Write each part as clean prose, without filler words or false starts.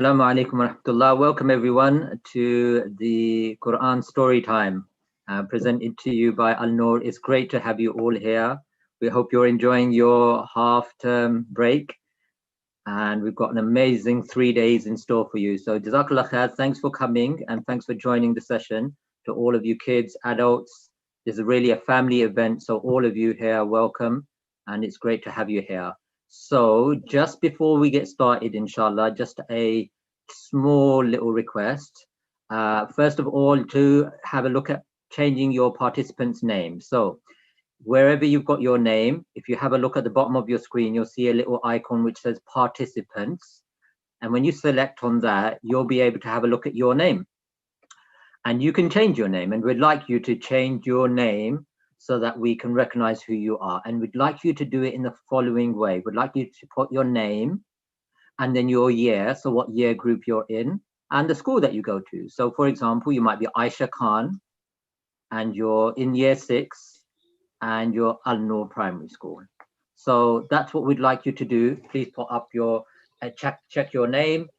Assalamu alaikum wa rahmatullah. Welcome everyone to the Qur'an story time presented to you by Al-Noor. It's great to have you all here. We hope you're enjoying your half-term break, and we've got an amazing 3 days in store for you. So Jazakallah khair, thanks for coming and thanks for joining the session. To all of you kids, adults, this is really a family event, so all of you here, welcome, and it's great to have you here. So just before we get started, inshallah, just a small little request. First of all, to have a look at changing your participant's name. So wherever you've got your name, if you have a look at the bottom of your screen, you'll see a little icon which says participants. And when you select on that, you'll be able to have a look at your name. And you can change your name, and we'd like you to change your name so that we can recognize who you are. And we'd like you to do it in the following way. We'd like you to put your name and then your year, so what year group you're in, and the school that you go to. So for example, you might be Aisha Khan, and you're in year 6, and you're Al-Noor Primary School. So that's what we'd like you to do. Please put up your, check your name,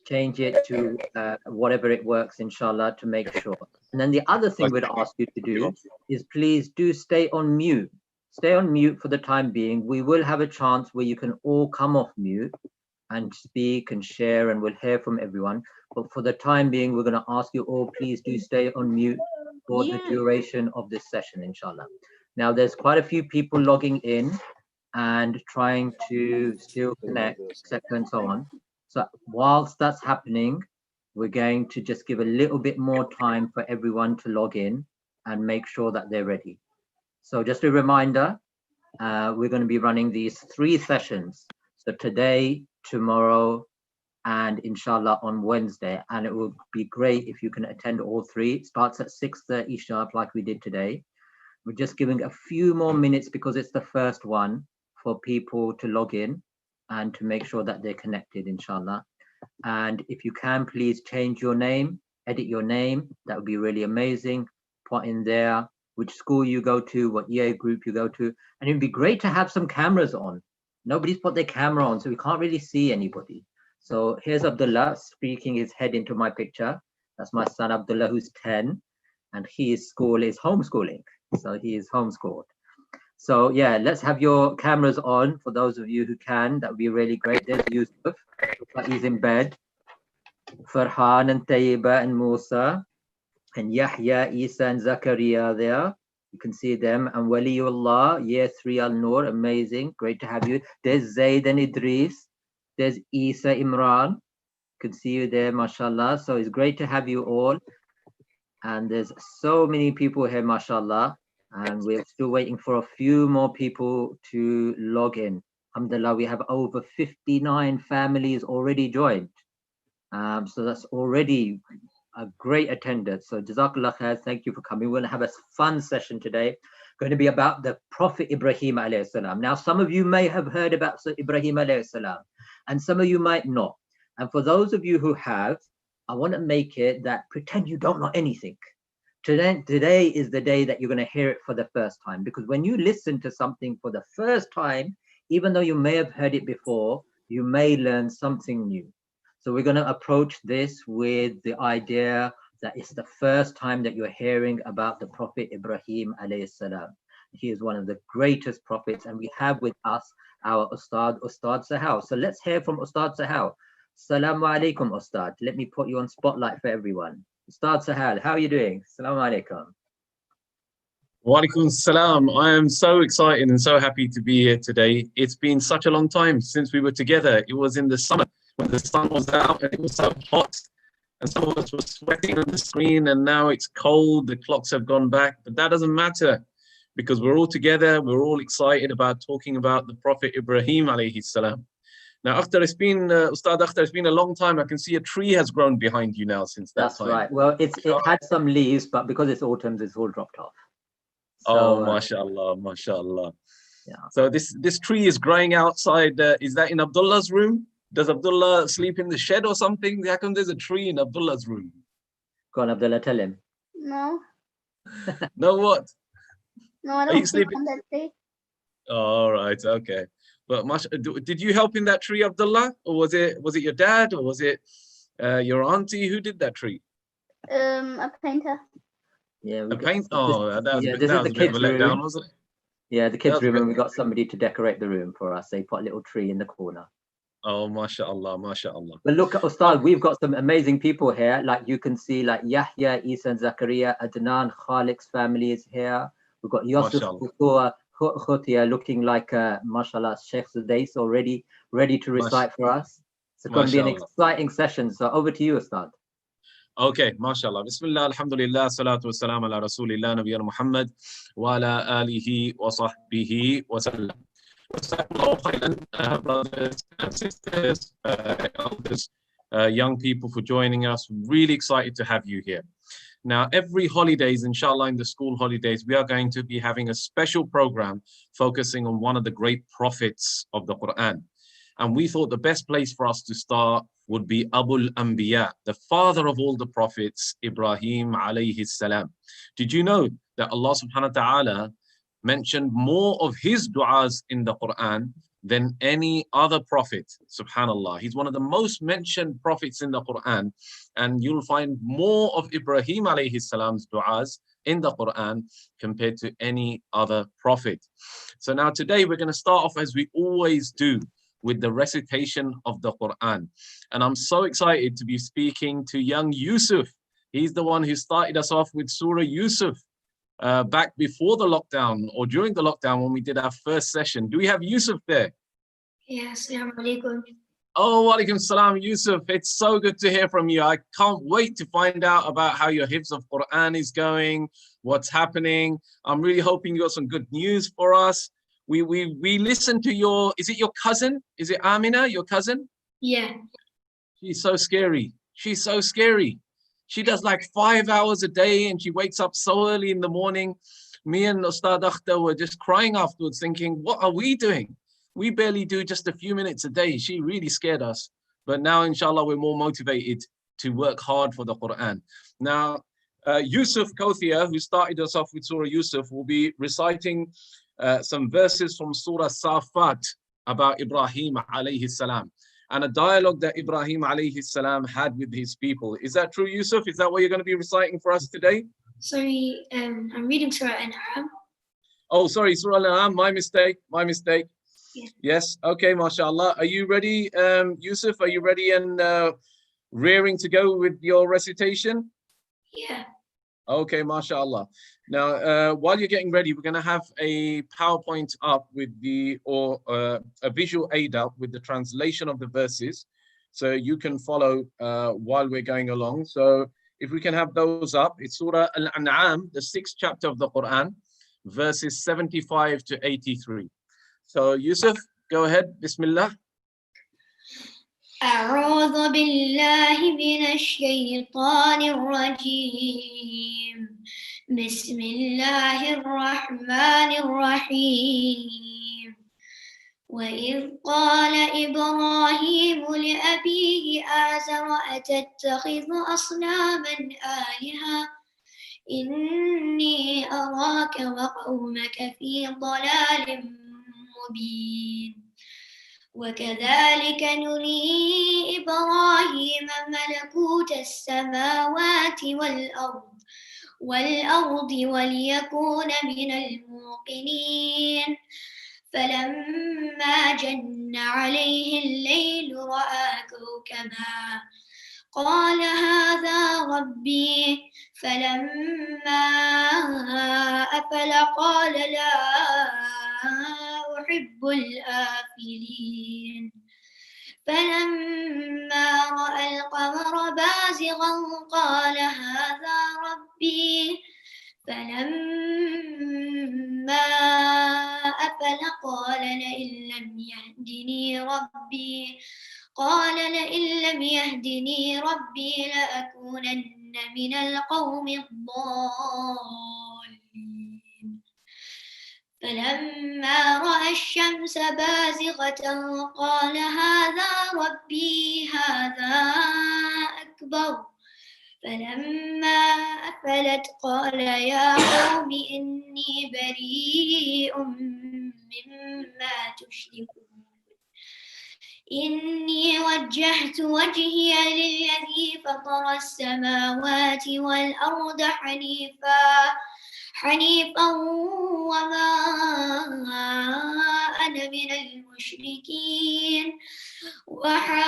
change it to whatever it works, inshallah, to make sure. And then the other thing we'd ask you to do is please do stay on mute. Stay on mute for the time being. We will have a chance where you can all come off mute and speak and share, and we'll hear from everyone. But for the time being, we're going to ask you all, please do stay on mute for the duration of this session, inshallah. Now, there's quite a few people logging in and trying to still connect, etc., and so on. So whilst that's happening, we're going to just give a little bit more time for everyone to log in and make sure that they're ready. So just a reminder, we're going to be running these 3 sessions. So today, tomorrow, and inshallah on Wednesday. And it will be great if you can attend all 3. It starts at 6:30 sharp like we did today. We're just giving a few more minutes because it's the first one for people to log in and to make sure that they're connected, inshallah. And if you can, please change your name, edit your name. That would be really amazing. Put in there which school you go to, what year group you go to. And it'd be great to have some cameras on. Nobody's put their camera on, so we can't really see anybody. So here's Abdullah speaking his head into my picture. That's my son Abdullah, who's 10, and his school is homeschooling. So he is homeschooled. So yeah, let's have your cameras on for those of you who can. That would be really great. There's Yusuf, he's in bed. Farhan and Tayyiba and Musa and Yahya, Isa and Zakaria there. You can see them. And Waliullah, year 3 Al-Noor, amazing. Great to have you. There's Zaid and Idris. There's Isa Imran. You can see you there, mashallah. So it's great to have you all. And there's so many people here, mashallah. And we're still waiting for a few more people to log in. Alhamdulillah, we have over 59 families already joined. So that's already a great attendance. So Jazakallah khair, thank you for coming. We're going to have a fun session today. Going to be about the Prophet Ibrahim alayhi salam. Now, some of you may have heard about Ibrahim alayhi salam, and some of you might not. And for those of you who have, I want to make it that pretend you don't know anything. Today is the day that you're going to hear it for the first time, because when you listen to something for the first time, even though you may have heard it before, you may learn something new. So we're going to approach this with the idea that it's the first time that you're hearing about the Prophet Ibrahim alayhi salam. He is one of the greatest prophets, and we have with us our Ustad Sohail. So let's hear from Ustad Sohail. Assalamu alaikum, Ustad. Let me put you on spotlight for everyone. Ustad Sohail, how are you doing? Assalamu alaikum. Wa alaikum salam. I am so excited and so happy to be here today. It's been such a long time since we were together. It was in the summer when the sun was out and it was so hot, and some of us were sweating on the screen, and now it's cold, the clocks have gone back, but that doesn't matter because we're all together, we're all excited about talking about the Prophet Ibrahim alayhi salam. Now, after it's been, Ustad, after it's been a long time, I can see a tree has grown behind you now since that time. That's right. Well, it had some leaves, but because it's autumn, it's all dropped off. So, mashallah, mashallah. Yeah. So this tree is growing outside. Is that in Abdullah's room? Does Abdullah sleep in the shed or something? How come there's a tree in Abdullah's room? Go on, Abdullah, tell him. No. No what? No, I don't sleep on that tree. All right, okay. But did you help in that tree, Abdullah, or was it your dad, or was it Your auntie, who did that tree? A painter. Yeah, A paint? Oh, that was yeah, a this that is was the a bit of kids' a letdown, room. wasn't it? Yeah, the That kids' was a room, bit. and we got somebody to decorate the room for us. They put a little tree in the corner. Oh, mashallah, mashallah. But look, Oh, Ustad, we've got some amazing people here. Like you can see, like Yahya, Isa, and Zakaria, Adnan, Khalik's family is here. We've got Yusuf mashallah, Khutia looking like, mashallah, Sheikh Sudais already ready to recite for us. It's going to be an mashallah. exciting session. So over to you, Ustad. Okay, mashallah. Bismillah, alhamdulillah, salatu wassalam ala rasulillah, nabiyana Muhammad, wa ala alihi wa sahbihi wa sallam. Brothers and sisters, elders, young people for joining us. Really excited to have you here. Now, every holidays, inshallah, in the school holidays, we are going to be having a special program focusing on one of the great prophets of the Qur'an. And we thought the best place for us to start would be Abul Anbiya, the father of all the prophets, Ibrahim alayhi salam. Did you know that Allah subhanahu wa ta'ala mentioned more of his du'as in the Qur'an than any other prophet? Subhanallah. He's one of the most mentioned prophets in the Qur'an, and you'll find more of Ibrahim alayhi salam's du'as in the Qur'an compared to any other prophet. So now today we're going to start off as we always do with the recitation of the Qur'an. And I'm so excited to be speaking to young Yusuf. He's the one who started us off with Surah Yusuf back before the lockdown or during the lockdown when we did our first session. Do we have Yusuf there? Yes, assalamu alaikum. Oh, walaikum salam, Yusuf. It's so good to hear from you. I can't wait to find out about how your hifz of Qur'an is going, what's happening. I'm really hoping you got some good news for us. We listened to your, is it your cousin? Is it Amina, your cousin? Yeah. She's so scary. She's so scary. She does like 5 hours a day and she wakes up so early in the morning. Me and Ustad Akhtar were just crying afterwards thinking, what are we doing? We barely do just a few minutes a day. She really scared us. But now, inshallah, we're more motivated to work hard for the Qur'an. Now, Yusuf Kothia, who started us off with Surah Yusuf, will be reciting some verses from Surah Safat about Ibrahim alayhi salam and a dialogue that Ibrahim alayhi salam had with his people. Is that true, Yusuf? Is that what you're going to be reciting for us today? Sorry, I'm reading Surah An'am. Oh, sorry, Surah Al-An'am, my mistake. Yeah. Yes, okay, mashallah. Are you ready, Yusuf? Are you ready and rearing to go with your recitation? Yeah. Okay, mashallah. Now, while you're getting ready, we're going to have a PowerPoint up with a visual aid up with the translation of the verses, so you can follow while we're going along. So if we can have those up, it's Surah Al-An'am, the 6th chapter of the Quran, verses 75 to 83. So Yusuf, go ahead, Bismillah. أعوذ بالله من الشيطان الرجيم بسم الله الرحمن الرحيم وإذ قال إبراهيم لأبيه آزر أتتخذ أصناما آلهة إني أراك وقومك في ضلال مبين وكذلك نري إبراهيم ملكوت السماوات والأرض وليكون من الموقنين فلما جن عليه الليل رأى كوكبا قال هذا ربي فلما أفل قال لا أحب الآفلين فلما رأى القمر بازغا قال هذا ربي فلما أفل قال لئن لم يهدني ربي لأكونن من القوم الضالين فلما رأى الشمس بازغة قال هذا ربي هذا أكبر فلما أفلت قال يا قوم إني بريء مما تشركون إني وجهت وجهي للذي فطر السماوات والأرض حنيفا وما أنا من المشركين وحاجه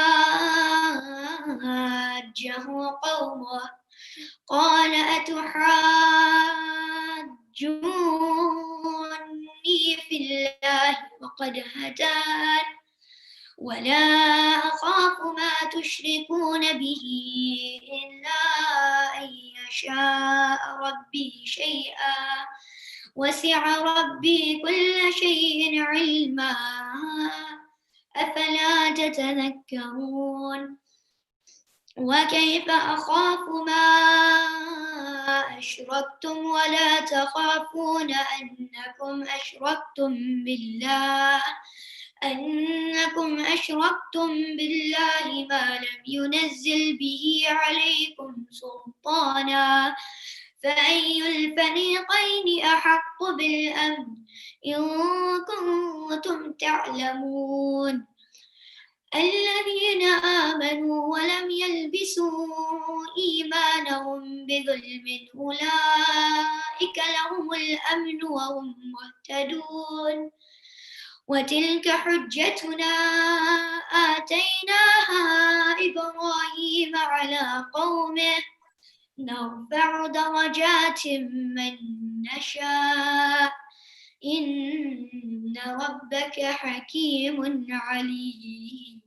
قومه قال أتحاجوني في الله وقد هدان ولا أخاف ما تشركون به إلا أن يشاء ربي شيئا وسع ربي كل شيء علما أفلا تتذكرون وكيف أخاف ما أشركتم ولا تخافون أنكم أشركتم بالله ما لم ينزل به عليكم سلطانا فأي الفريقين أحق بالأمن إن كنتم تعلمون الذين آمنوا ولم يلبسوا إيمانهم بظلم أولئك لهم الأمن وهم مهتدون وتلك حجتنا آتيناها إبراهيم على قومه نرفع درجات من نشاء إن ربك حكيم عليم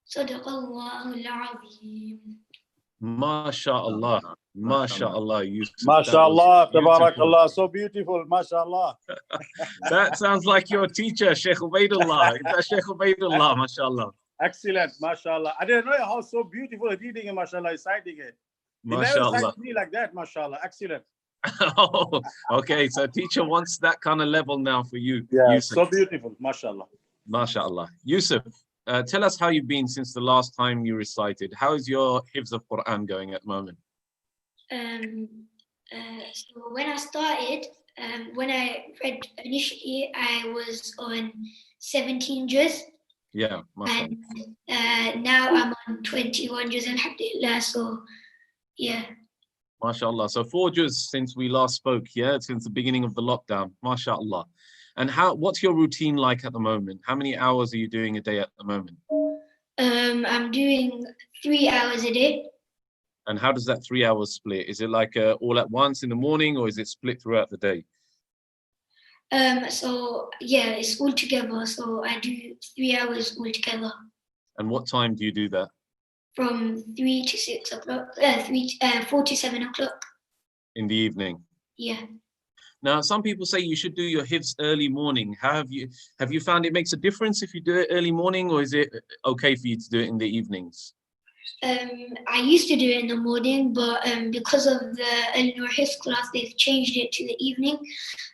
صدق الله العظيم MashaAllah. MashaAllah. Yusuf. MashaAllah, tabarakallah, so beautiful, MashaAllah. That sounds like your teacher, Sheikh Ubaidullah. Is that Sheikh Ubaidullah, MashaAllah? Excellent, MashaAllah. I didn't know how so beautiful reading it, MashaAllah, reciting it. He never MashaAllah. said to me like that, MashaAllah. Excellent. Oh, okay, so teacher wants that kind of level now for you. Yeah, Yusuf. so beautiful, MashaAllah. MashaAllah. Yusuf, tell us how you've been since the last time you recited. How is your hifz of Qur'an going at the moment? So when I started, when I read initially, I was on 17 juz. Yeah, MashaAllah. And now I'm on 21 juz, alhamdulillah. So, yeah. MashaAllah. So 4 juz since we last spoke, yeah, since the beginning of the lockdown. MashaAllah. And what's your routine like at the moment? How many hours are you doing a day at the moment? I'm doing 3 hours a day. And how does that 3 hours split? Is it like all at once in the morning, or is it split throughout the day? So yeah, it's all together. So I do 3 hours all together. And what time do you do that? From 3 to 6 o'clock, 4 to 7 o'clock. In the evening? Yeah. Now, some people say you should do your hifz early morning. Have you found it makes a difference if you do it early morning, or is it okay for you to do it in the evenings? I used to do it in the morning, but because of the Al-Noor hifz class, they've changed it to the evening.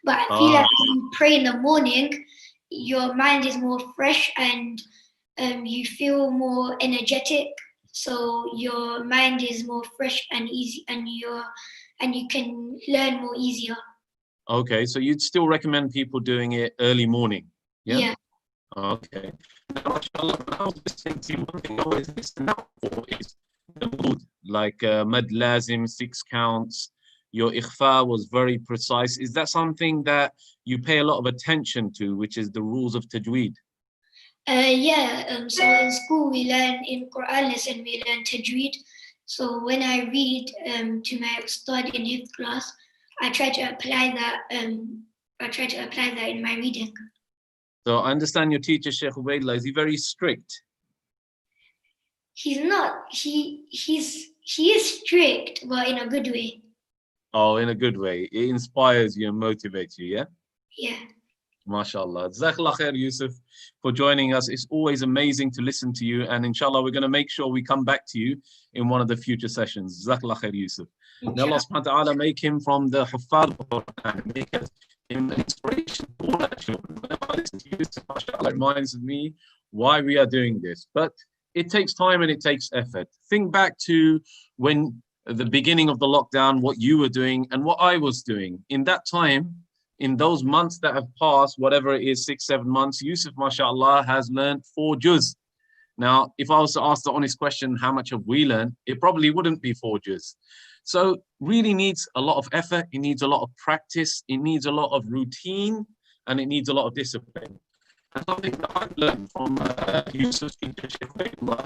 But I feel like if you pray in the morning, your mind is more fresh and you feel more energetic. So your mind is more fresh and easy, and you can learn more easier. Okay, so you'd still recommend people doing it early morning? Yeah. Okay. Now, mashallah, when I was listening to you, one thing I always listen out for is the mood, like mad lazim, 6 counts. Your ikhfa was very precise. Is that something that you pay a lot of attention to, which is the rules of tajweed? Yeah. So in school we learn, in Qur'an lesson we learn tajweed. So when I read to my Ustad in hifz class, I try to apply that. In my reading. So I understand your teacher, Sheikh Ubaidullah, is he very strict? He's not. He is strict, but in a good way. Oh, in a good way. It inspires you and motivates you, yeah? Yeah. MashaAllah. Jazakallah khair, Yusuf, for joining us. It's always amazing to listen to you. And inshallah, we're going to make sure we come back to you in one of the future sessions. Jazakallah khair, Yusuf. May Allah subhanahu wa ta'ala make him from the Huffaz of Qur'an and make him an inspiration to all our children. Whenever I listen to Yusuf, mashallah, it reminds me why we are doing this. But it takes time and it takes effort. Think back to when the beginning of the lockdown, what you were doing and what I was doing. In that time, in those months that have passed, whatever it is, 6-7 months, Yusuf, mashallah, has learned 4 juz. Now, if I was to ask the honest question, how much have we learned? It probably wouldn't be 4 juz. So really needs a lot of effort. It needs a lot of practice. It needs a lot of routine, and it needs a lot of discipline. And something that I've learned from Yusuf's teachership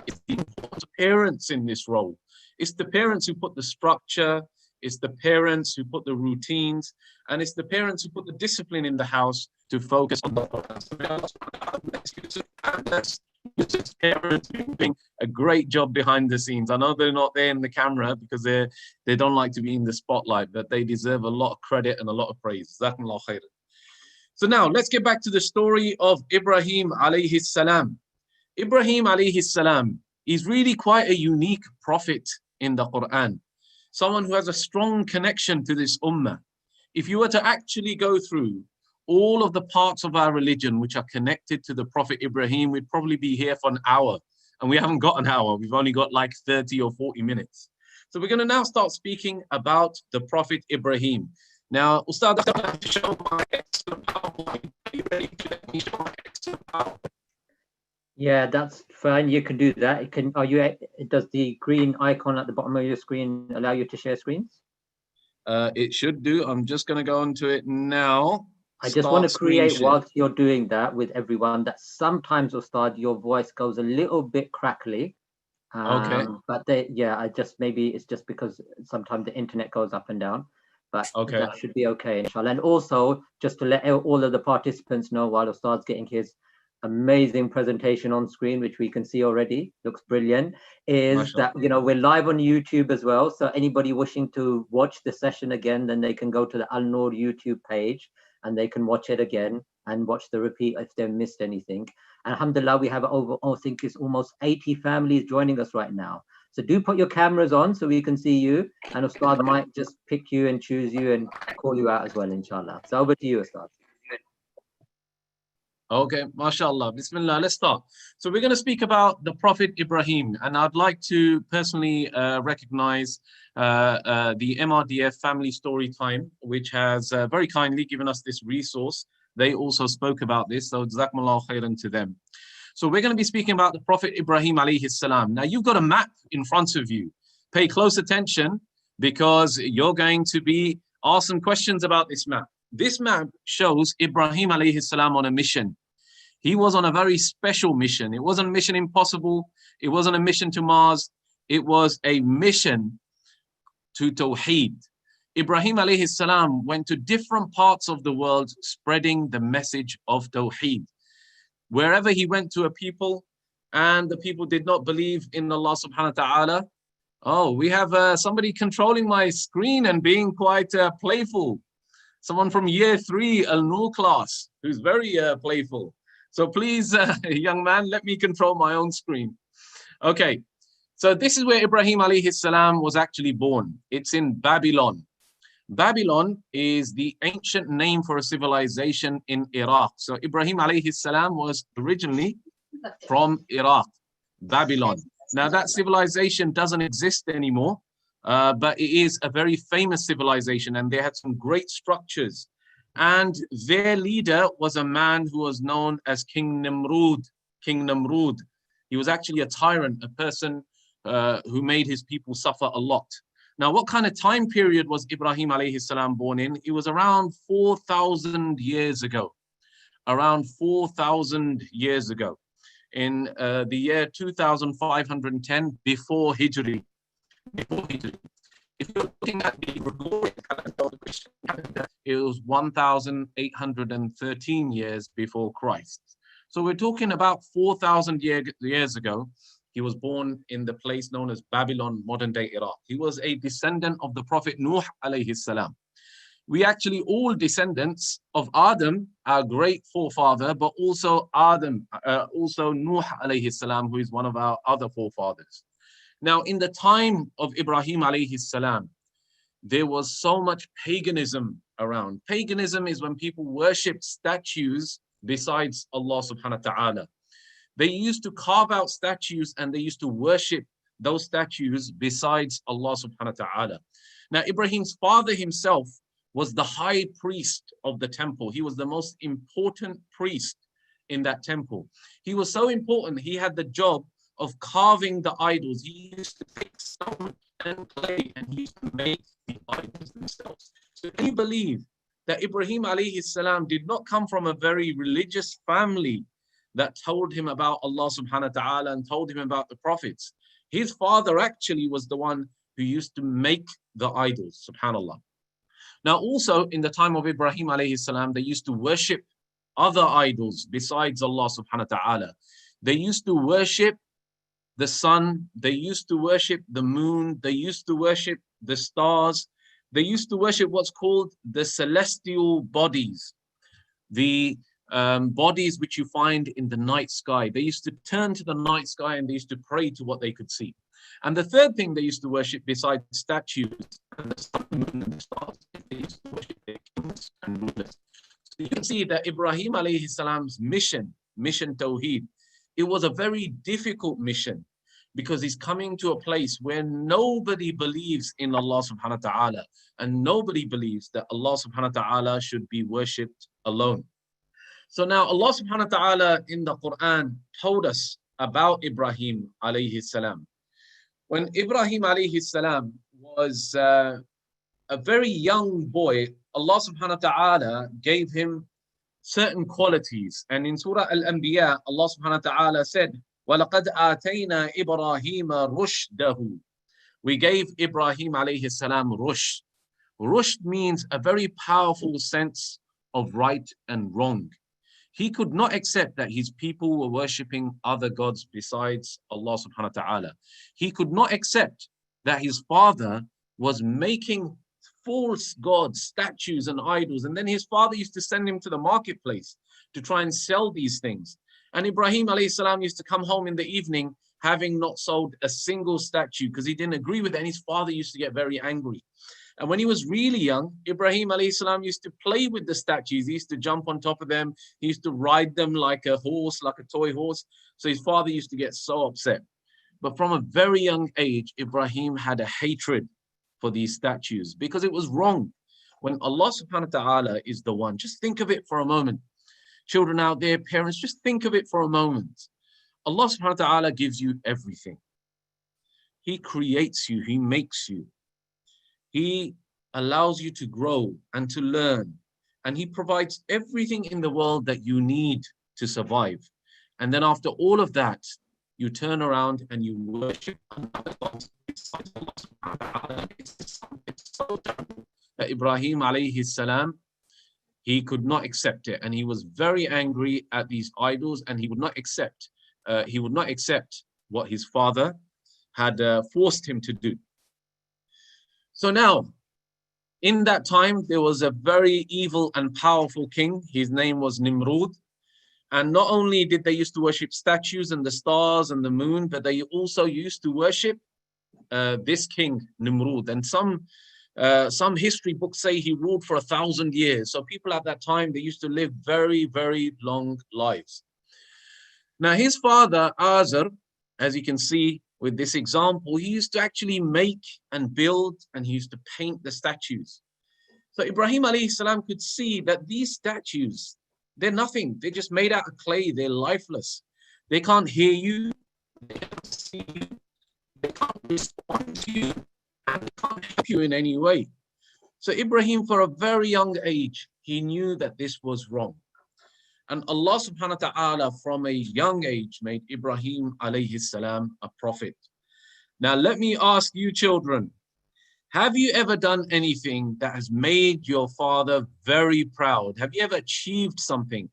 is the importance of parents in this role. It's the parents who put the structure, it's the parents who put the routines, and it's the parents who put the discipline in the house to focus on the Qur'an. Yusuf's parents doing a great job behind the scenes. I know they're not there in the camera because they don't like to be in the spotlight, but they deserve a lot of credit and a lot of praise. Jazakumullah khairan. So now let's get back to the story of Ibrahim alayhi salam. Ibrahim alayhi salam is really quite a unique prophet in the Qur'an. Someone who has a strong connection to this ummah. If you were to actually go through all of the parts of our religion which are connected to the Prophet Ibrahim, we'd probably be here for an hour. And we haven't got an hour. We've only got like 30 or 40 minutes. So we're going to now start speaking about the Prophet Ibrahim. Now, Ustad, I'm going to show my excellent PowerPoint. Are you ready to let me show my excellent PowerPoint? Yeah, that's fine. You can do that. It can. Does the green icon at the bottom of your screen allow you to share screens? It should do. I'm just going to go into it now. I just want to create, whilst you're doing that with everyone, that sometimes, Ustad, your voice goes a little bit crackly. Okay. But maybe it's just because sometimes the internet goes up and down. But okay, that should be okay, inshallah. And also, just to let all of the participants know, while Ustad's getting his amazing presentation on screen, which we can see already, looks brilliant, is that, we're live on YouTube as well. So anybody wishing to watch the session again, then they can go to the Al-Noor YouTube page and they can watch it again and watch the repeat if they missed anything. And alhamdulillah, we have over, I think it's almost 80 families joining us right now. So do put your cameras on so we can see you, and Ustad might just pick you and choose you and call you out as well, inshallah. So over to you, Ustad. Okay, mashallah, bismillah, let's start. So we're going to speak about the Prophet Ibrahim, and I'd like to personally recognize the MRDF Family Story Time, which has very kindly given us this resource. They also spoke about this, so jazakumullah khairan to them. So we're going to be speaking about the Prophet Ibrahim alayhi salam. Now you've got a map in front of you. Pay close attention because you're going to be asked some questions about this map. This map shows Ibrahim alayhi salam on a mission. He was on a very special mission. It wasn't Mission Impossible. It wasn't a mission to Mars. It was a mission to Tawheed. Ibrahim alayhi salam went to different parts of the world spreading the message of Tawheed. Wherever he went to a people and the people did not believe in Allah subhanahu wa ta'ala. Oh, we have somebody controlling my screen and being quite playful. Someone from year 3 Al-Noor class who's very playful. So please, young man, let me control my own screen. Okay, so this is where Ibrahim alayhi salam was actually born. It's in Babylon. Babylon is the ancient name for a civilization in Iraq. So Ibrahim alayhi salam was originally from Iraq, Babylon. Now that civilization doesn't exist anymore, but it is a very famous civilization and they had some great structures. And their leader was a man who was known as King Namrud. King Namrud. He was actually a tyrant, a person who made his people suffer a lot. Now, what kind of time period was Ibrahim alayhi salam born in? It was around 4,000 years ago. Around 4,000 years ago. In the year 2510 before Hijri. Before Hijri. If you're looking at the Gregorian calendar, it was 1,813 years before Christ. So we're talking about 4,000 years ago. He was born in the place known as Babylon, modern-day Iraq. He was a descendant of the Prophet Nuh alayhi salam. We actually all descendants of Adam, our great forefather, but also Nuh alayhi salam, who is one of our other forefathers. Now, in the time of Ibrahim alayhi salam, there was so much paganism around. Paganism is when people worshipped statues besides Allah subhanahu wa ta'ala. They used to carve out statues and they used to worship those statues besides Allah subhanahu wa ta'ala. Now, Ibrahim's father himself was the high priest of the temple. He was the most important priest in that temple. He was so important, he had the job of carving the idols. He used to take stone and clay and he used to make the idols themselves. So can you believe that Ibrahim alayhi salam did not come from a very religious family that told him about Allah subhanahu wa ta'ala and told him about the prophets? His father actually was the one who used to make the idols, subhanallah. Now also in the time of Ibrahim alayhi salam, they used to worship other idols besides Allah subhanahu wa ta'ala. They used to worship the sun, they used to worship the moon, they used to worship the stars, they used to worship what's called the celestial bodies, the bodies which you find in the night sky. They used to turn to the night sky and they used to pray to what they could see. And the third thing they used to worship besides statues and the sun, the moon, and the stars, they used to worship their kings and rulers. So you can see that Ibrahim alayhi salam's mission Tawheed, it was a very difficult mission because he's coming to a place where nobody believes in Allah subhanahu wa ta'ala and nobody believes that Allah subhanahu wa ta'ala should be worshipped alone. So now Allah subhanahu wa ta'ala in the Qur'an told us about Ibrahim alayhi salam. When Ibrahim alayhi salam was a very young boy, Allah subhanahu wa ta'ala gave him certain qualities. And in Surah Al-Anbiya, Allah subhanahu wa ta'ala said, وَلَقَدْ آتَيْنَا إِبْرَاهِيمَ رُشْدَهُ. We gave Ibrahim alayhi salam rushd. Rushd means a very powerful sense of right and wrong. He could not accept that his people were worshipping other gods besides Allah subhanahu wa ta'ala. He could not accept that his father was making false gods, statues and idols. And then his father used to send him to the marketplace to try and sell these things. And Ibrahim alayhi salam used to come home in the evening having not sold a single statue because he didn't agree with it. And his father used to get very angry. And when he was really young, Ibrahim alayhi salam used to play with the statues. He used to jump on top of them. He used to ride them like a horse, like a toy horse. So his father used to get so upset. But from a very young age, Ibrahim had a hatred for these statues because it was wrong. When Allah subhanahu wa ta'ala is the one, just think of it for a moment. Children out there, parents, just think of it for a moment. Allah subhanahu wa ta'ala gives you everything. He creates you, He makes you. He allows you to grow and to learn. And He provides everything in the world that you need to survive. And then after all of that, you turn around and you worship another God besides Allah subhanahu wa ta'ala. It's so terrible that Ibrahim alayhi salam, he could not accept it. And he was very angry at these idols and he would not accept what his father had forced him to do. So now, in that time, there was a very evil and powerful king. His name was Namrud. And not only did they used to worship statues and the stars and the moon, but they also used to worship this king, Namrud. And some history books say he ruled for 1,000 years. So people at that time, they used to live very, very long lives. Now his father, Azar, as you can see with this example, he used to actually make and build and he used to paint the statues. So Ibrahim alayhi salam could see that these statues, they're nothing. They're just made out of clay. They're lifeless. They can't hear you. They can't see you. They can't respond to you. And they can't help you in any way. So Ibrahim, for a very young age, he knew that this was wrong. And Allah subhanahu wa ta'ala from a young age made Ibrahim alayhi salam a prophet. Now let me ask you children, have you ever done anything that has made your father very proud? Have you ever achieved something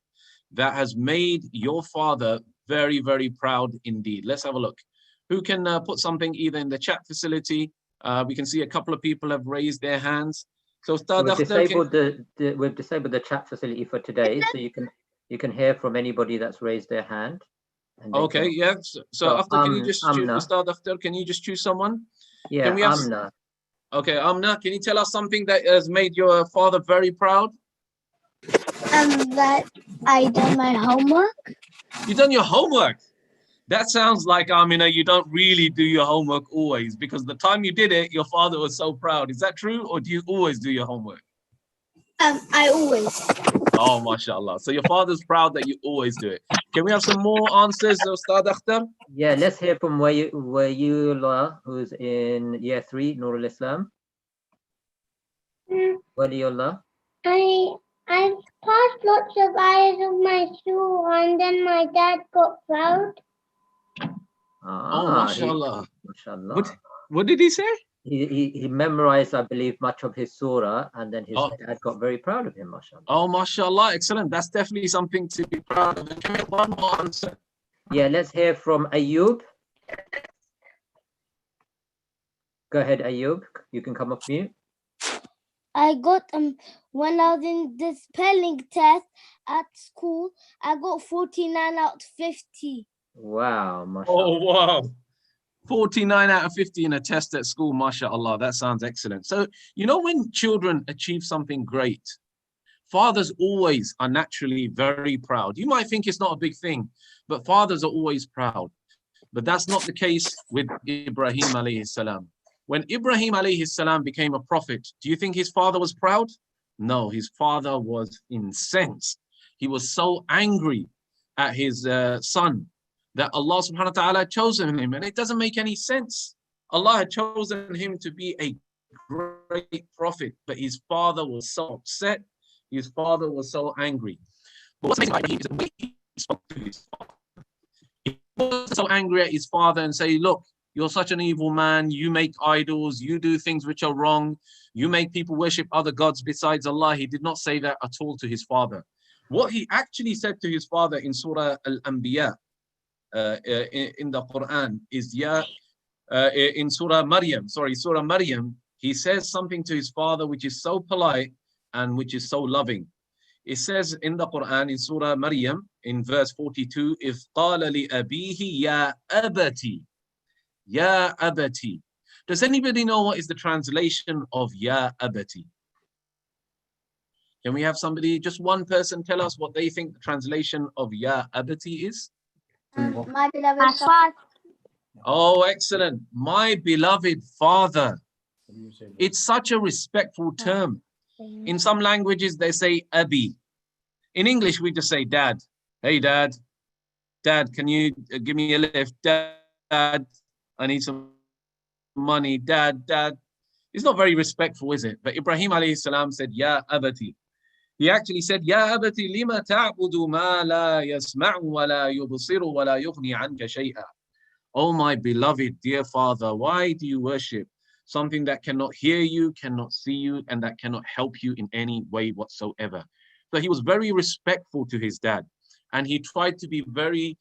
that has made your father very, very proud indeed? Let's have a look. Who can put something either in the chat facility? We can see a couple of people have raised their hands. So we've disabled the chat facility for today, so you can hear from anybody that's raised their hand. Okay, yeah. So after, can you just choose, Ustad Akhtar, can you just choose someone? Yeah, can we have, Amna. Okay, Amna, can you tell us something that has made your father very proud? That I done my homework. You done your homework? That sounds like, Amina, you don't really do your homework always, because the time you did it, your father was so proud. Is that true, or do you always do your homework? I always. Oh, mashallah. So your father's proud that you always do it. Can we have some more answers, Ustad Akhtar? Yeah, let's hear from Waliullah, who's in year 3, Nur al-Islam. Waliullah. I passed lots of ayahs of my surah and then my dad got proud. Oh, mashallah. Mashallah. What did he say? He memorized, I believe, much of his surah, and then his dad got very proud of him, mashallah. Oh, mashallah, excellent. That's definitely something to be proud of. Can we have one more answer? Yeah, let's hear from Ayub. Go ahead, Ayub. You can come off mute. I got when I was in the spelling test at school, I got 49 out of 50. Wow, mashallah. Oh, wow. 49 out of 50 in a test at school, mashallah. That sounds excellent. So, you know, when children achieve something great, fathers always are naturally very proud. You might think it's not a big thing, but fathers are always proud. But that's not the case with Ibrahim alayhi salam. When Ibrahim alayhi salam became a prophet, do you think his father was proud? No, his father was incensed. He was so angry at his son that Allah subhanahu wa ta'ala had chosen him. And it doesn't make any sense. Allah had chosen him to be a great prophet, but his father was so upset. His father was so angry. But what's amazing about Ibrahim is the way he spoke to his father. He was so angry at his father and say, look, you're such an evil man. You make idols. You do things which are wrong. You make people worship other gods besides Allah. He did not say that at all to his father. What he actually said to his father in Surah Al-Anbiya, in the Qur'an, is in Surah Maryam, he says something to his father which is so polite and which is so loving. It says in the Quran, in Surah Maryam, in verse 42, if qala li abihi ya abati, ya abati. Does anybody know what is the translation of ya abati? Can we have somebody, just one person, tell us what they think the translation of ya abati is? My beloved father. Oh, excellent. My beloved father. It's such a respectful term. In some languages, they say abi. In English, we just say dad. Hey, dad. Dad, can you give me a lift? Dad, I need some money. Dad. It's not very respectful, is it? But Ibrahim alayhi salam said, Ya abati. He actually said, Ya abati lima ta'budu ma la yasma'u wa la yubsiru wa la yughni anka shay'a. Oh, my beloved, dear father, why do you worship something that cannot hear you, cannot see you, and that cannot help you in any way whatsoever? So he was very respectful to his dad, and he tried to be very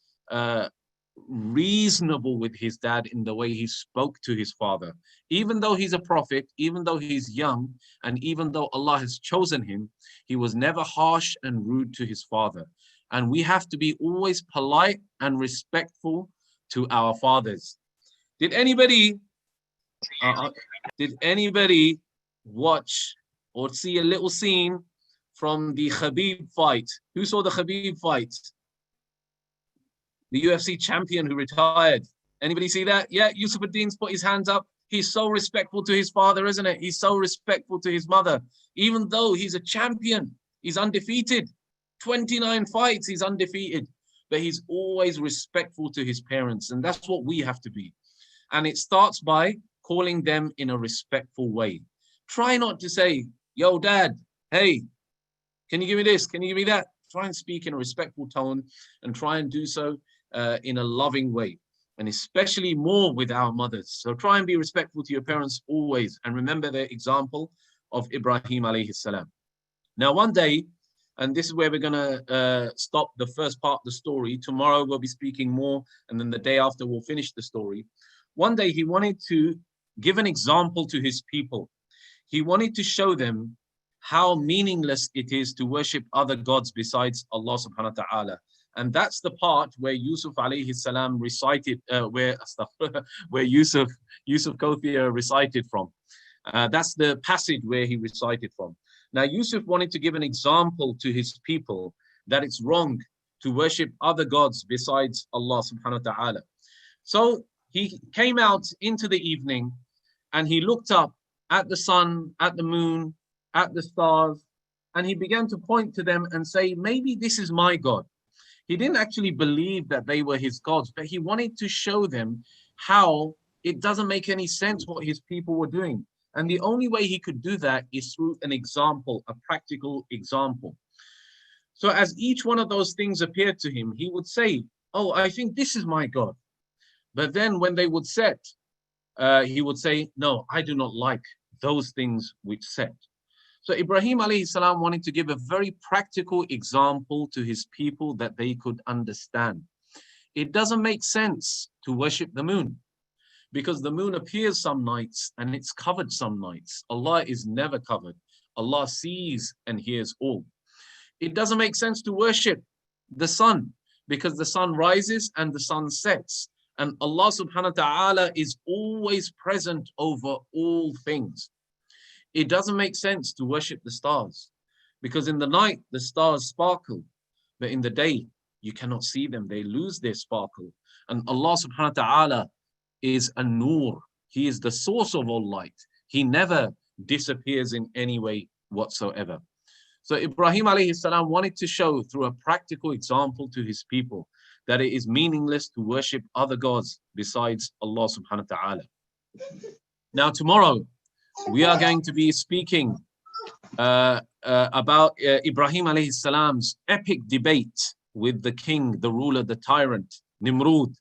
reasonable with his dad in the way he spoke to his father. Even though he's a prophet, even though he's young, and even though Allah has chosen him, he was never harsh and rude to his father. And we have to be always polite and respectful to our fathers. Did anybody watch or see a little scene from the Khabib fight? Who saw the Khabib fight? The UFC champion who retired. Anybody see that? Yeah, Yusuf ad-Din's put his hands up. He's so respectful to his father, isn't it? He's so respectful to his mother. Even though he's a champion, he's undefeated. 29 fights, he's undefeated. But he's always respectful to his parents. And that's what we have to be. And it starts by calling them in a respectful way. Try not to say, yo, dad, hey, can you give me this? Can you give me that? Try and speak in a respectful tone and try and do so in a loving way. And especially more with our mothers. So try and be respectful to your parents always. And remember the example of Ibrahim alayhi salam. Now, one day, and this is where we're going to stop the first part of the story. Tomorrow we'll be speaking more, and then the day after we'll finish the story. One day he wanted to give an example to his people. He wanted to show them how meaningless it is to worship other gods besides Allah subhanahu wa ta'ala. And that's the part where Yusuf alayhi salam recited, where Yusuf Kothia recited from. That's the passage where he recited from. Now, Yusuf wanted to give an example to his people that it's wrong to worship other gods besides Allah subhanahu wa ta'ala. So he came out into the evening and he looked up at the sun, at the moon, at the stars, and he began to point to them and say, maybe this is my God. He didn't actually believe that they were his gods, but he wanted to show them how it doesn't make any sense what his people were doing. And the only way he could do that is through an example, a practical example. So as each one of those things appeared to him, he would say, oh, I think this is my God. But then when they would set, he would say, no, I do not like those things which set. So Ibrahim alayhi salam wanted to give a very practical example to his people that they could understand. It doesn't make sense to worship the moon, because the moon appears some nights and it's covered some nights. Allah is never covered. Allah sees and hears all. It doesn't make sense to worship the sun, because the sun rises and the sun sets. And Allah subhanahu wa ta'ala is always present over all things. It doesn't make sense to worship the stars, because in the night the stars sparkle, but in the day you cannot see them. They lose their sparkle. And Allah subhanahu wa ta'ala is Al-Noor. He is the source of all light. He never disappears in any way whatsoever. So Ibrahim alayhi salam wanted to show through a practical example to his people that it is meaningless to worship other gods besides Allah subhanahu wa ta'ala. Now tomorrow, we are going to be speaking about Ibrahim alayhi salam's epic debate with the king, the ruler, the tyrant, Namrud.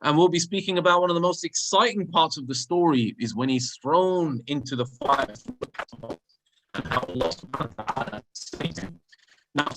And we'll be speaking about one of the most exciting parts of the story is when he's thrown into the fire and how Allah subhanahu wa ta'ala saves him. Now,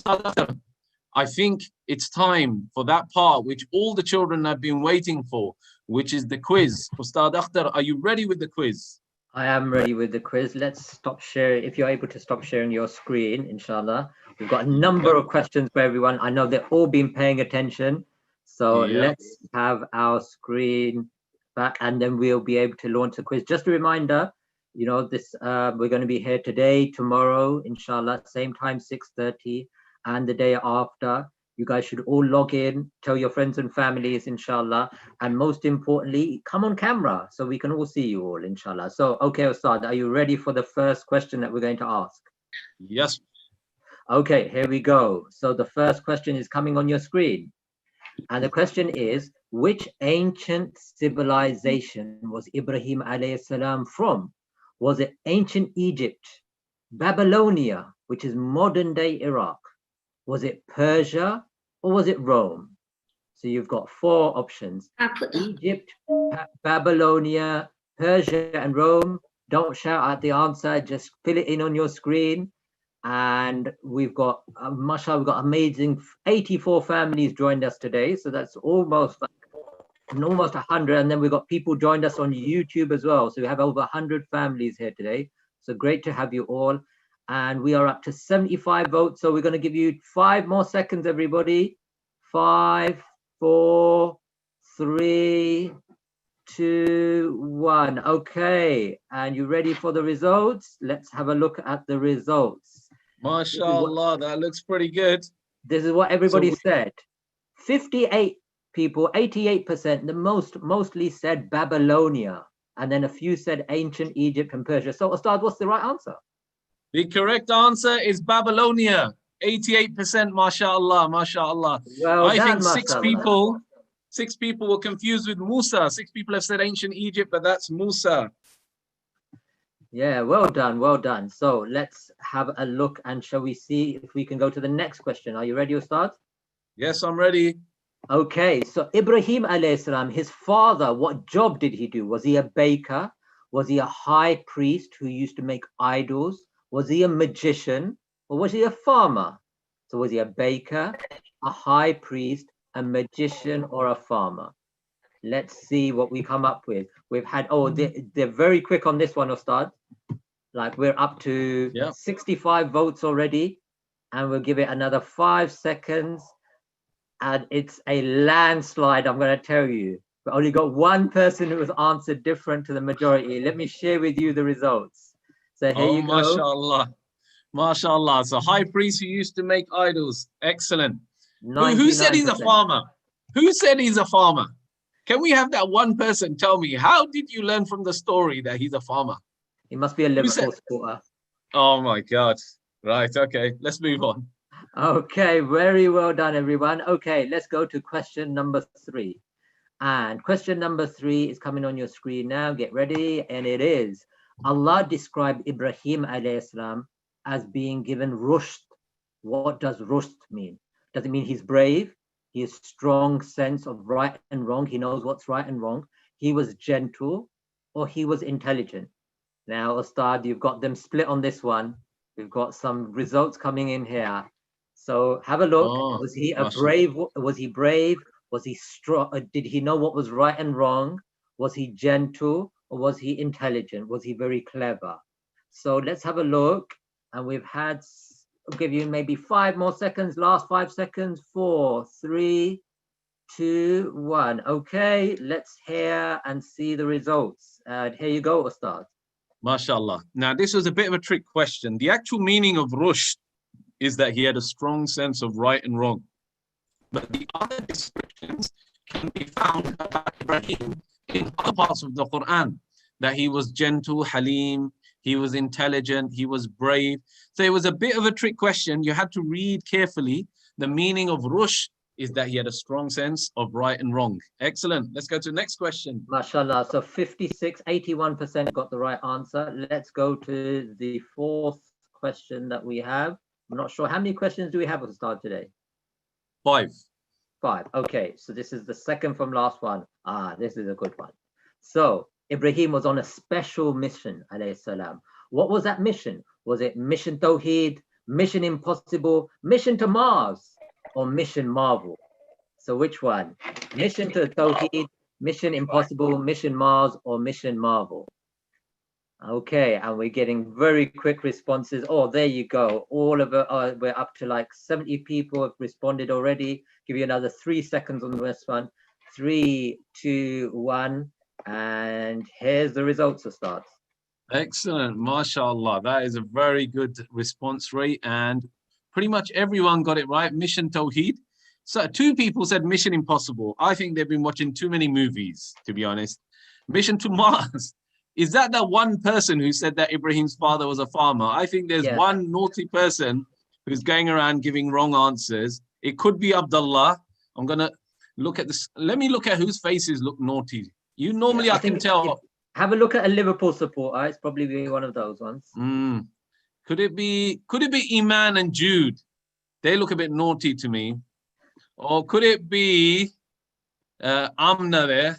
I think it's time for that part which all the children have been waiting for, which is the quiz. Ustad Akhtar, are you ready with the quiz? I am ready with the quiz. Let's stop sharing. If you're able to stop sharing your screen, inshallah. We've got a number of questions for everyone. I know they've all been paying attention. So let's have our screen back and then we'll be able to launch the quiz. Just a reminder, you know, this we're going to be here today, tomorrow, inshallah, same time, 6:30, and the day after. You guys should all log in, tell your friends and families, inshallah. And most importantly, come on camera so we can all see you all, inshallah. So, okay, Ustad, are you ready for the first question that we're going to ask? Yes. Okay, here we go. So the first question is coming on your screen. And the question is, which ancient civilization was Ibrahim alayhi salam from? Was it ancient Egypt, Babylonia, which is modern day Iraq? Was it Persia or was it Rome? So you've got four options. Egypt, Babylonia, Persia and Rome. Don't shout out the answer, just fill it in on your screen. And we've got, mashallah, we've got amazing 84 families joined us today. So that's almost 100. And then we've got people joined us on YouTube as well. So we have over 100 families here today. So great to have you all. And we are up to 75 votes. So we're going to give you 5 more seconds, everybody. 5, 4, 3, 2, 1. Okay. And you ready for the results? Let's have a look at the results. MashaAllah, that looks pretty good. This is what everybody said. 58 people, 88%, mostly said Babylonia. And then a few said ancient Egypt and Persia. So Ustad, what's the right answer? The correct answer is Babylonia. 88%, mashallah, mashallah. Well I done, think mashallah. 6 people were confused with Musa. 6 people have said ancient Egypt, but that's Musa. Yeah, well done, well done. So let's have a look and shall we see if we can go to the next question. Are you ready, Ustad? Yes, I'm ready. Okay, so Ibrahim alayhi salam, his father, what job did he do? Was he a baker? Was he a high priest who used to make idols? Was he a magician or was he a farmer? So was he a baker, a high priest, a magician or a farmer? Let's see what we come up with. We've had, they're very quick on this one, Ustad. Like we're up to 65 votes already and we'll give it another 5 seconds. And it's a landslide, I'm going to tell you. We only got one person who has answered different to the majority. Let me share with you the results. So here you go. MashaAllah. MashaAllah. So high priest who used to make idols. Excellent. Who said he's a farmer? Who said he's a farmer? Can we have that one person tell me, how did you learn from the story that he's a farmer? He must be a Liverpool supporter. Oh my God. Right, okay, let's move on. Okay, very well done, everyone. Okay, let's go to question number 3. And question number 3 is coming on your screen now. Get ready. And it is, Allah described Ibrahim alayhi salam as being given rushd. What does rushd mean? Does it mean he's brave? He has strong sense of right and wrong. He knows what's right and wrong. He was gentle, or he was intelligent. Now, Ustad, you've got them split on this one. We've got some results coming in here. So have a look. Oh, was he a brave? Was he brave? Was he strong? Did he know what was right and wrong? Was he gentle, or was he intelligent? Was he very clever? So let's have a look. And we've had, I'll give you maybe 5 more seconds. Last 5 seconds. 4, 3, 2, 1. Okay, let's hear and see the results. Here you go, Ustad. MashaAllah. Now, this was a bit of a trick question. The actual meaning of rushd is that he had a strong sense of right and wrong. But the other descriptions can be found about Ibrahim in other parts of the Qur'an, that he was gentle, halim, he was intelligent, he was brave. So it was a bit of a trick question. You had to read carefully. The meaning of rushd is that he had a strong sense of right and wrong. Excellent. Let's go to the next question. MashaAllah. So 81% got the right answer. Let's go to the 4th question that we have. I'm not sure. How many questions do we have at the start today? 5. 5. Okay, so this is the second from last one. This is a good one. So Ibrahim was on a special mission, alayhi salam. What was that mission? Was it mission Tawheed, mission Impossible, mission to Mars, or mission Marvel? So which one? Mission to Tawheed, mission Impossible, mission Mars, or mission Marvel? Okay, and we're getting very quick responses. Oh, there you go. All of it, we're up to like 70 people have responded already. Give you another 3 seconds on this one. 3, 2, 1. And here's the results to start. Excellent. MashaAllah. That is a very good response rate. And pretty much everyone got it right. Mission Tawheed. So 2 people said Mission Impossible. I think they've been watching too many movies, to be honest. Mission to Mars. Is that the one person who said that Ibrahim's father was a farmer? I think there's one naughty person who's going around giving wrong answers. It could be Abdullah. I'm going to look at this. Let me look at whose faces look naughty. You normally, I can tell. Have a look at a Liverpool supporter. It's probably one of those ones. Could it be Iman and Jude? They look a bit naughty to me. Or could it be Amna there?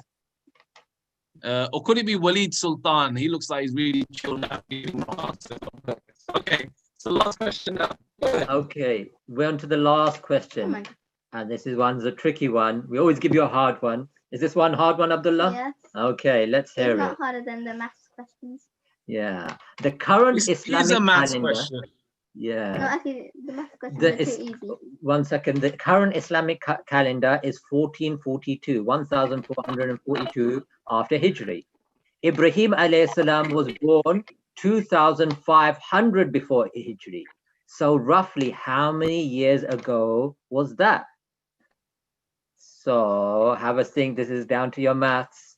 Or could it be Walid Sultan? He looks like he's really chilled out. Okay, so last question now. Okay, we're on to the last question. And this one's a tricky one. We always give you a hard one. Is this one hard one, Abdullah? Yes. Okay, let's hear it. It's not harder than the maths questions. Yeah. The current Islamic a maths calendar. Question. Yeah. No, actually, the maths questions are too easy. 1 second. The current Islamic calendar is 1442 after Hijri. Ibrahim alayhi salam was born 2500 before Hijri. So roughly how many years ago was that? So have a think. This is down to your maths.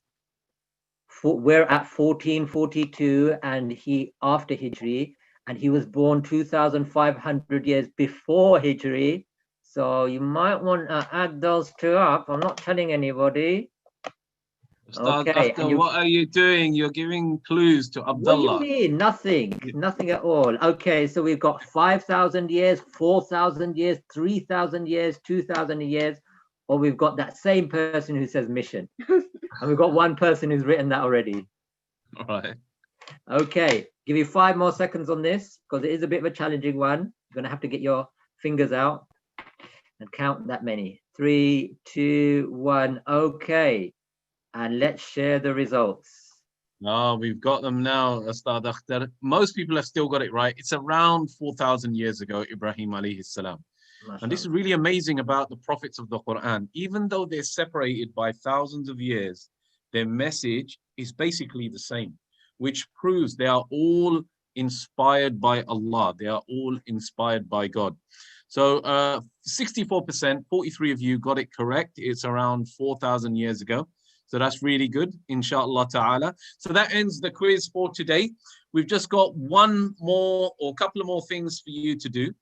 We're at 1442 and he after Hijri, and he was born 2500 years before Hijri. So you might want to add those 2 up. I'm not telling anybody. Okay. What are you doing? You're giving clues to Abdullah. What do you mean? Nothing at all. Okay, so we've got 5,000 years, 4,000 years, 3,000 years, 2,000 years, or we've got that same person who says mission. And we've got one person who's written that already. All right. Okay, give you 5 more seconds on this because it is a bit of a challenging one. You're going to have to get your fingers out and count that many. 3, 2, 1. Okay. And let's share the results. We've got them now, Ustad Akhtar. Most people have still got it right. It's around 4,000 years ago, Ibrahim alayhi salam. And this is really amazing about the prophets of the Qur'an. Even though they're separated by thousands of years, their message is basically the same, which proves they are all inspired by Allah. They are all inspired by God. So 64%, 43 of you got it correct. It's around 4,000 years ago. So that's really good, inshallah ta'ala. So that ends the quiz for today. we've just got one more or a couple of more things for you to do.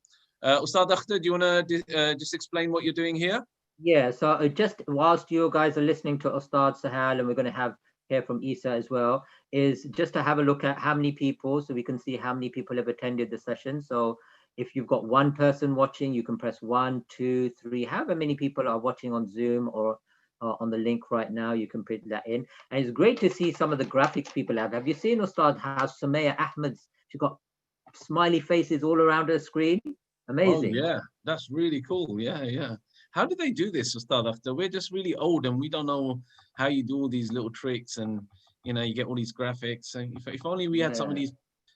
Ustad Akhtar, do you want to just explain what you're doing here? Yeah, so just whilst you guys are listening to Ustad Sohail, and we're going to hear from Isa as well, is just to have a look at how many people, so we can see how many people have attended the session. So if you've got one person watching, you can press 1, 2, 3, however many people are watching on Zoom or on the link right now, you can put that in. And it's great to see some of the graphics people have. Have you seen, Ustad, how Sumaya Ahmed's, she's got smiley faces all around her screen? Amazing. Oh, yeah, that's really cool. Yeah, yeah. How do they do this, Ustad Akhtar? We're just really old and we don't know how you do all these little tricks, and you know, you get all these graphics. And if only we had some of these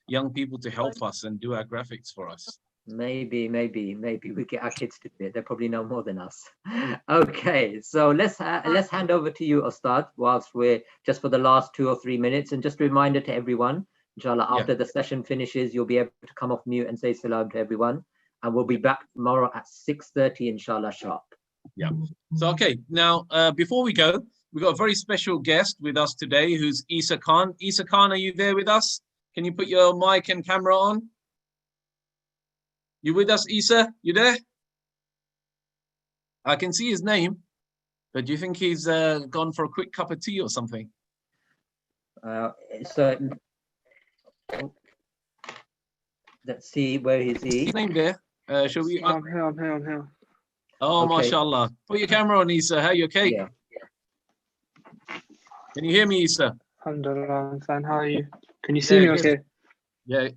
young people to help us and do our graphics for us. Maybe we get our kids to do it. They probably know more than us. Okay, so let's hand over to you, Ustad, whilst we're just for the last 2 or 3 minutes. And just a reminder to everyone, inshallah, after the session finishes, you'll be able to come off mute and say salam to everyone. And we'll be back tomorrow at 6:30, inshallah, sharp. Yeah. So, okay, now, before we go, we've got a very special guest with us today, who's Isa Khan. Isa Khan, are you there with us? Can you put your mic and camera on? You with us, Isa? You there? I can see his name, but do you think he's gone for a quick cup of tea or something? So let's see, where is he? His name there. Shall we? I'm here. Oh, Okay. mashallah. Put your camera on, Isa. How you okay? Yeah. Can you hear me, Isa? Alhamdulillah, I'm fine. How are you? Can you see me good. okay? Yeah.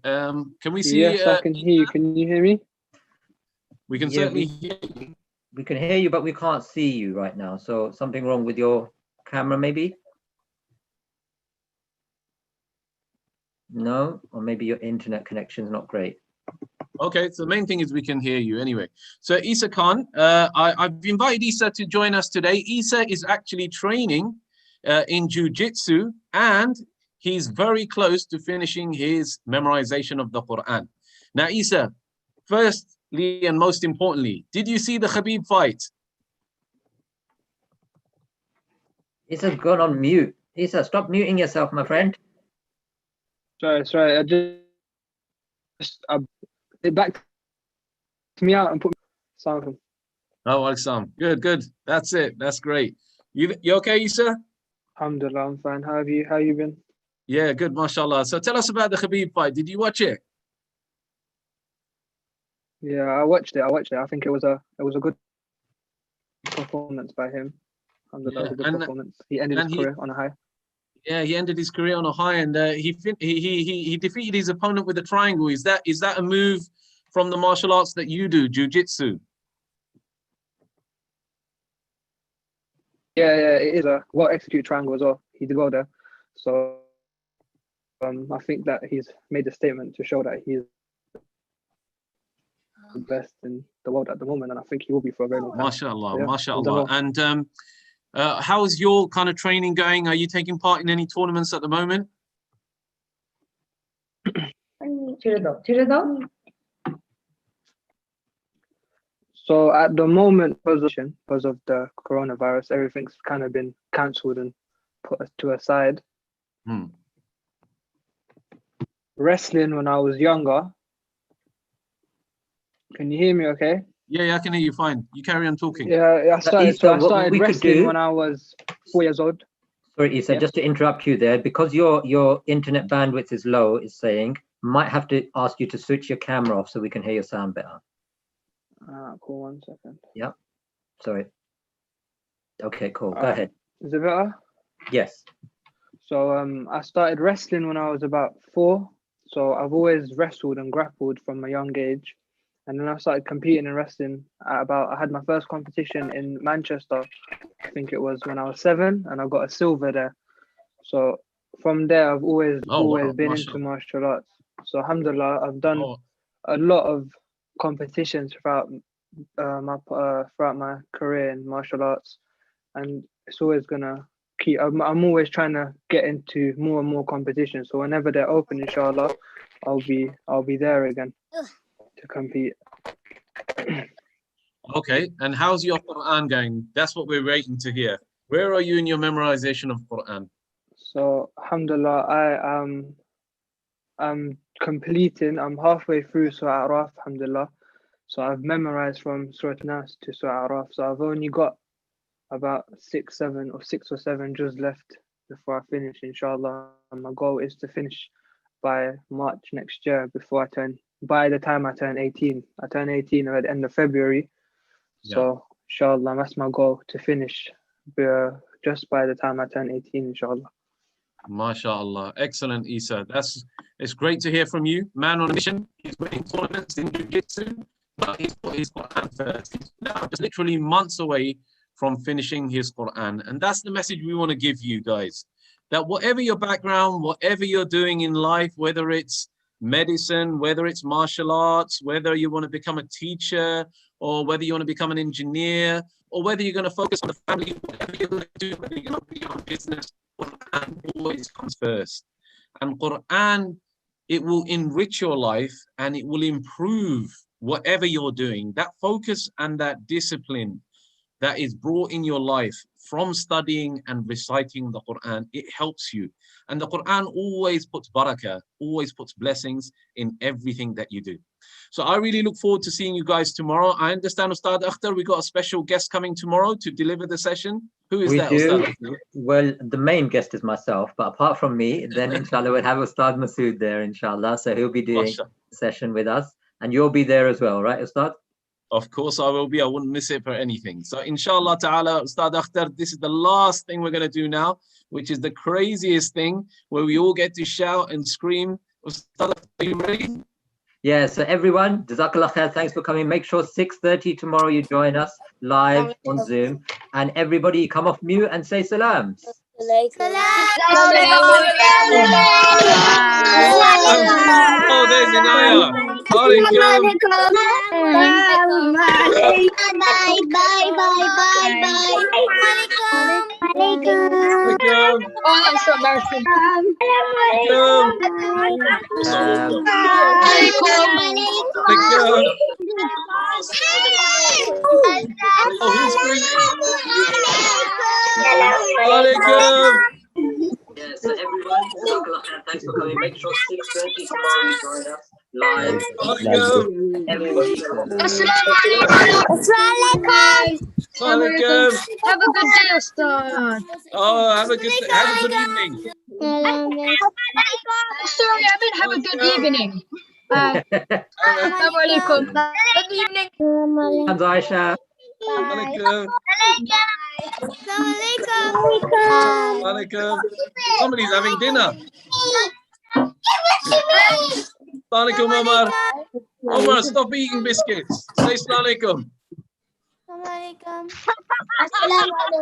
Can we see? Yes, I can hear you. Can you hear me? We can certainly hear you. We can hear you, but we can't see you right now. So something wrong with your camera, maybe? No, or maybe your internet connection is not great. Okay, so the main thing is we can hear you anyway. So Isa Khan, I've invited Isa to join us today. Isa is actually training in Jiu-Jitsu, and he's very close to finishing his memorization of the Qur'an. Now, Isa, firstly and most importantly, did you see the Khabib fight? Isa's gone on mute. Isa, stop muting yourself, my friend. Sorry. I just it backed me out and put something. Oh, Al-Sam. Good. That's it. That's great. You okay, Isa? Alhamdulillah, I'm fine. How you been? Yeah, good, mashallah. So tell us about the Khabib fight. Did you watch it? Yeah, I watched it. I think it was a good performance by him. Alhamdulillah, it was a good performance. He ended his career on a high. Yeah, he ended his career on a high, and he defeated his opponent with a triangle. Is that a move from the martial arts that you do, Jiu-Jitsu? Yeah, it is a well-executed triangle as well. He did well there. So I think that he's made a statement to show that he's the best in the world at the moment, and I think he will be for a very long time. Mashallah, Yeah, mashallah. And how's your kind of training going? Are you taking part in any tournaments at the moment? So at the moment, because of the coronavirus, everything's kind of been cancelled and put to a side. Wrestling when I was younger. Can you hear me okay? Yeah, I can hear you fine. You carry on talking. Yeah, I started wrestling when I was 4 years old. Sorry, Isa, just to interrupt you there, because your internet bandwidth is low, it's saying, might have to ask you to switch your camera off so we can hear your sound better. Cool, 1 second. Yeah, sorry. Okay, cool. Go ahead. Is it better? Yes. So I started wrestling when I was about 4. So I've always wrestled and grappled from a young age. And then I started competing in wrestling I had my first competition in Manchester. I think it was when I was 7, and I got a silver there. So from there, I've always been into martial arts. So alhamdulillah, I've done a lot of competitions throughout my career in martial arts, and it's always gonna keep. I'm always trying to get into more and more competitions. So whenever they're open, inshallah, I'll be there again to compete. Okay, and how's your Qur'an going? That's what we're waiting to hear. Where are you in your memorization of Qur'an? So alhamdulillah, I'm halfway through Surah Araf, alhamdulillah. So I've memorized from Surah Nas to Surah Araf. So I've only got about 6 or 7 juz left before I finish, inshallah. And my goal is to finish by March next year by the time I turn 18. I turn 18 at the end of February. So inshallah, that's my goal, to finish just by the time I turn 18, inshallah. MashaAllah. Excellent, Isa. It's great to hear from you. Man on a mission. He's winning tournaments in jiu-jitsu, but he's put his Qur'an first. He's now just literally months away from finishing his Qur'an. And that's the message we want to give you guys. That whatever your background, whatever you're doing in life, whether it's medicine, whether it's martial arts, whether you want to become a teacher, or whether you want to become an engineer, or whether you're going to focus on the family, whatever you're going to do, whether you're going to be on business, Qur'an always comes first. And Qur'an, it will enrich your life and it will improve whatever you're doing. That focus and that discipline that is brought in your life from studying and reciting the Qur'an, it helps you. And the Qur'an always puts barakah, always puts blessings in everything that you do. So I really look forward to seeing you guys tomorrow. I understand, Ustad Akhtar, we got a special guest coming tomorrow to deliver the session. Who is that, Ustad Akhtar? Well, the main guest is myself, but apart from me, then inshallah we'll have Ustad Masood there, inshallah. So he'll be doing the session with us. And you'll be there as well, right, Ustad? Of course I will be. I wouldn't miss it for anything. So inshallah ta'ala, Ustad Akhtar, this is the last thing we're going to do now, which is the craziest thing, where we all get to shout and scream. Ustad, are you ready? Yeah, so everyone, Jazakallah khair, thanks for coming. Make sure 6:30 tomorrow you join us live on Zoom. And everybody come off mute and say salams. Oh, there's Inaya. Yeah, so everyone, thanks for coming. Make sure 6:30 tomorrow you join us live. Everybody. Have a good day, Ustad. Oh, have a good evening. Sorry, I meant have a good evening. Assalamu alaikum. Good evening. Aisha. Alaikum. Somebody's having dinner. Alaikum, Omar. Omar, stop eating biscuits. Say alaikum. Assalamu alaikum.